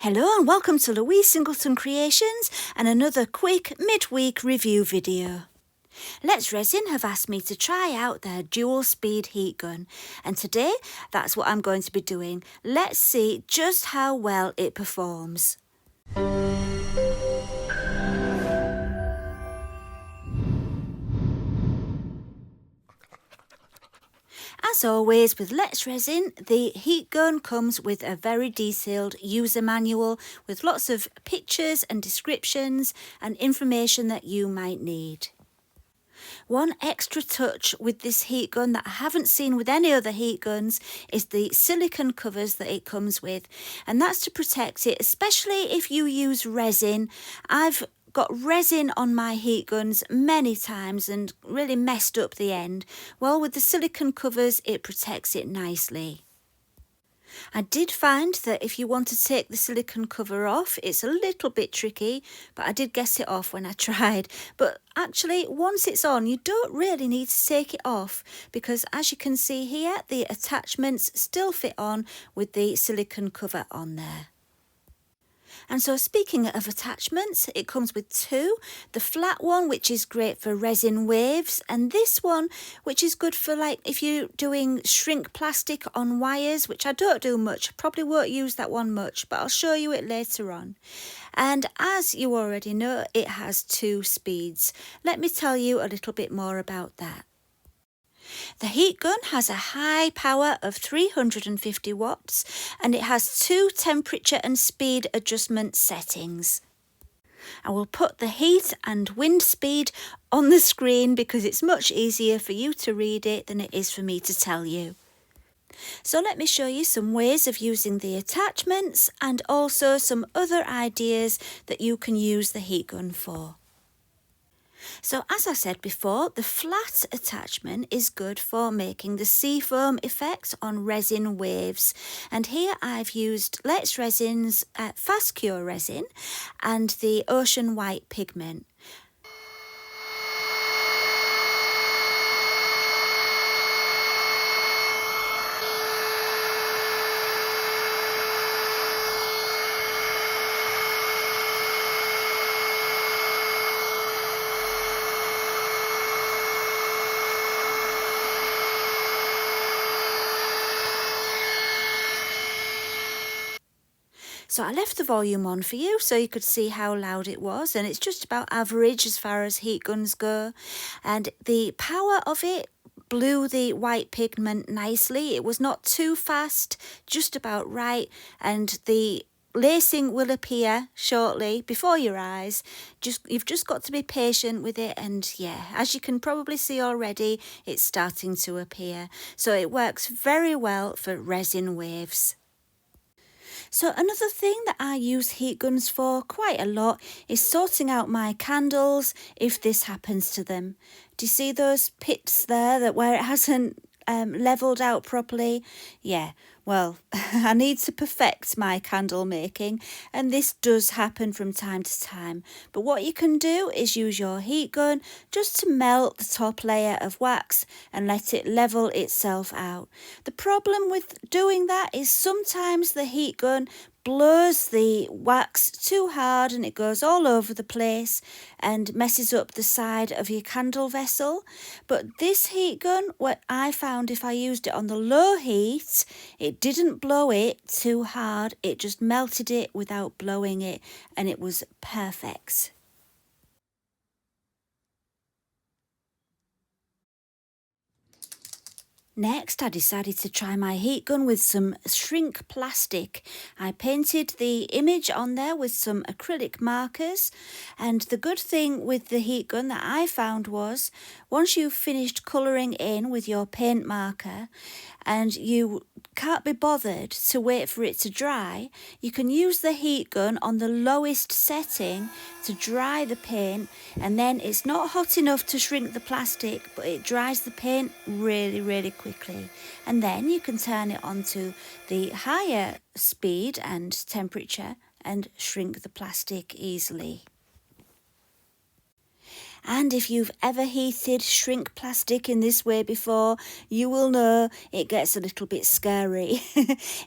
Hello and welcome to Louise Singleton Creations and another quick midweek review video. Let's Resin have asked me to try out their dual speed heat gun, and today that's what I'm going to be doing. Let's see just how well it performs. As always with Let's Resin, the heat gun comes with a very detailed user manual with lots of pictures and descriptions and information that you might need. One extra touch with this heat gun that I haven't seen with any other heat guns is the silicone covers that it comes with, and that's to protect it, especially if you use resin. I've got resin on my heat guns many times and really messed up the end. Well, with the silicone covers it protects it nicely. I did find that if you want to take the silicone cover off, it's a little bit tricky, but I did get it off when I tried. But actually, once it's on, you don't really need to take it off because as you can see here, the attachments still fit on with the silicone cover on there. And so speaking of attachments, it comes with two. The flat one, which is great for resin waves, and this one, which is good for like if you're doing shrink plastic on wires, which I don't do much. Probably won't use that one much, but I'll show you it later on. And as you already know, it has 2 speeds. Let me tell you a little bit more about that. The heat gun has a high power of 350 watts and it has 2 temperature and speed adjustment settings. I will put the heat and wind speed on the screen because it's much easier for you to read it than it is for me to tell you. So let me show you some ways of using the attachments and also some other ideas that you can use the heat gun for. So as I said before, the flat attachment is good for making the seafoam effect on resin waves. And here I've used Let's Resin's Fast Cure resin and the Ocean White pigment. So I left the volume on for you so you could see how loud it was, and it's just about average as far as heat guns go. And the power of it blew the white pigment nicely. It was not too fast, just about right, and the lacing will appear shortly before your eyes. You've just got to be patient with it, and yeah, as you can probably see already, it's starting to appear. So it works very well for resin waves. So another thing that I use heat guns for quite a lot is sorting out my candles if this happens to them. Do you see those pits there where it hasn't levelled out properly? Yeah, well, I need to perfect my candle making, and this does happen from time to time. But what you can do is use your heat gun just to melt the top layer of wax and let it level itself out. The problem with doing that is sometimes the heat gun blows the wax too hard and it goes all over the place and messes up the side of your candle vessel. But this heat gun, what I found if I used it on the low heat, it didn't blow it too hard, it just melted it without blowing it, and it was perfect. Next, I decided to try my heat gun with some shrink plastic. I painted the image on there with some acrylic markers, and the good thing with the heat gun that I found was once you've finished colouring in with your paint marker and you can't be bothered to wait for it to dry, you can use the heat gun on the lowest setting to dry the paint, and then it's not hot enough to shrink the plastic, but it dries the paint really quickly. And then you can turn it onto the higher speed and temperature and shrink the plastic easily. And if you've ever heated shrink plastic in this way before, you will know it gets a little bit scary.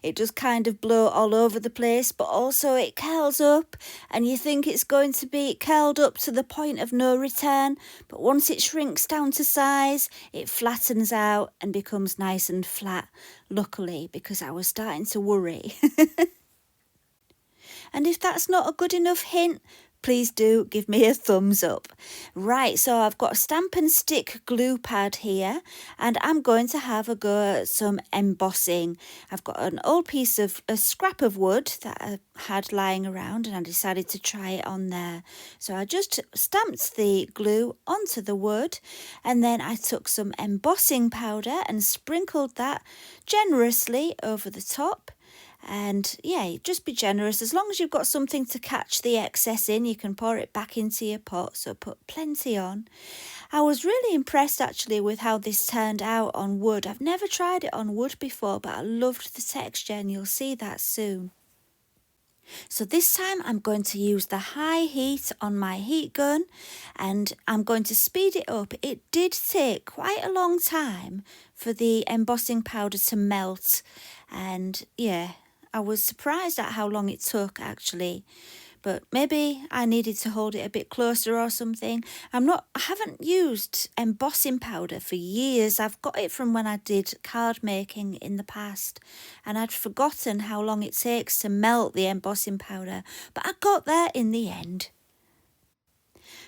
It does kind of blow all over the place, but also it curls up and you think it's going to be curled up to the point of no return. But once it shrinks down to size, it flattens out and becomes nice and flat, luckily, because I was starting to worry. And if that's not a good enough hint, please do give me a thumbs up. Right, so I've got a stamp and stick glue pad here, and I'm going to have a go at some embossing. I've got an old piece of a scrap of wood that I had lying around, and I decided to try it on there. So I just stamped the glue onto the wood, and then I took some embossing powder and sprinkled that generously over the top. And yeah, just be generous. As long as you've got something to catch the excess in, you can pour it back into your pot, so put plenty on. I was really impressed actually with how this turned out on wood. I've never tried it on wood before, but I loved the texture, and you'll see that soon. So this time I'm going to use the high heat on my heat gun, and I'm going to speed it up. It did take quite a long time for the embossing powder to melt, and yeah, I was surprised at how long it took actually, but maybe I needed to hold it a bit closer or something. I haven't used embossing powder for years. I've got it from when I did card making in the past, and I'd forgotten how long it takes to melt the embossing powder, but I got there in the end.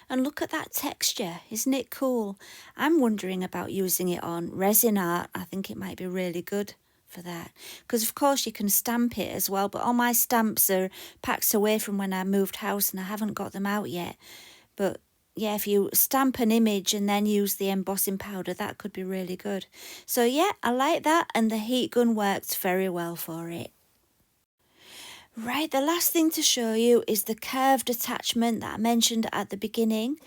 And look at that texture, isn't it cool? I'm wondering about using it on resin art. I think it might be really good for that, because of course you can stamp it as well, but all my stamps are packed away from when I moved house and I haven't got them out yet. But yeah, if you stamp an image and then use the embossing powder, that could be really good. So yeah, I like that, and the heat gun worked very well for it. Right, the last thing to show you is the curved attachment that I mentioned at the beginning,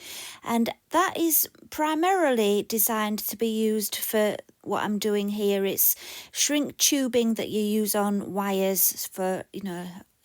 and that is primarily designed to be used for what I'm doing here. It's shrink tubing that you use on wires for,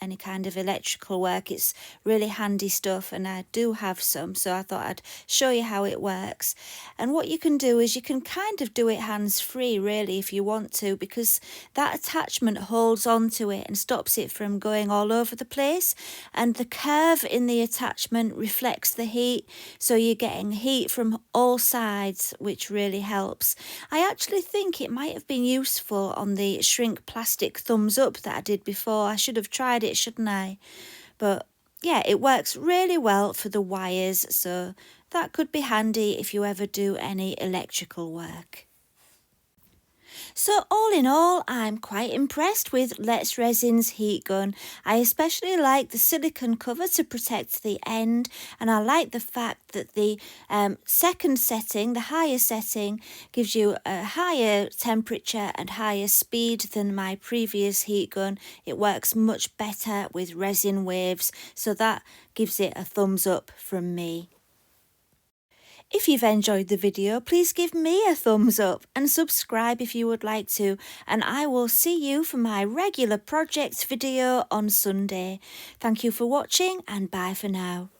any kind of electrical work. It's really handy stuff, and I do have some, so I thought I'd show you how it works. And what you can do is you can kind of do it hands-free really if you want to, because that attachment holds on to it and stops it from going all over the place, and the curve in the attachment reflects the heat, so you're getting heat from all sides, which really helps. I actually think it might have been useful on the shrink plastic thumbs up that I did before. I should have tried it, shouldn't I? But yeah, it works really well for the wires, so that could be handy if you ever do any electrical work. So all in all, I'm quite impressed with Let's Resin's heat gun. I especially like the silicone cover to protect the end, and I like the fact that the second setting, the higher setting, gives you a higher temperature and higher speed than my previous heat gun. It works much better with resin waves, so that gives it a thumbs up from me. If you've enjoyed the video, please give me a thumbs up and subscribe if you would like to, and I will see you for my regular projects video on Sunday. Thank you for watching, and bye for now.